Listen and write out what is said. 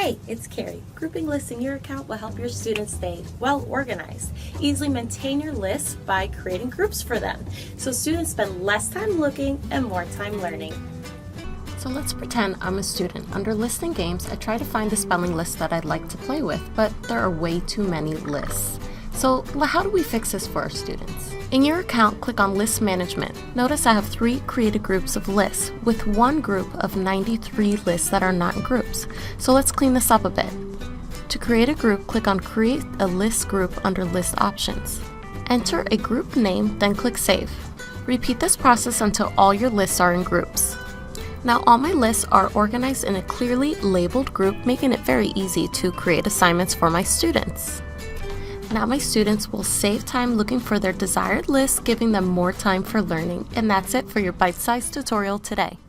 Hey, it's Carrie. Grouping lists in your account will help your students stay well organized. Easily maintain your lists by creating groups for them, so students spend less time looking and more time learning. So let's pretend I'm a student. Under Lists and Games, I try to find the spelling list that I'd like to play with, but there are way too many lists. So how do we fix this for our students? In your account, click on List Management. Notice I have 3 created groups of lists, with one group of 93 lists that are not in groups. So let's clean this up a bit. To create a group, click on Create a List Group under List Options. Enter a group name, then click Save. Repeat this process until all your lists are in groups. Now all my lists are organized in a clearly labeled group, making it very easy to create assignments for my students. Now my students will save time looking for their desired list, giving them more time for learning. And that's it for your bite-sized tutorial today.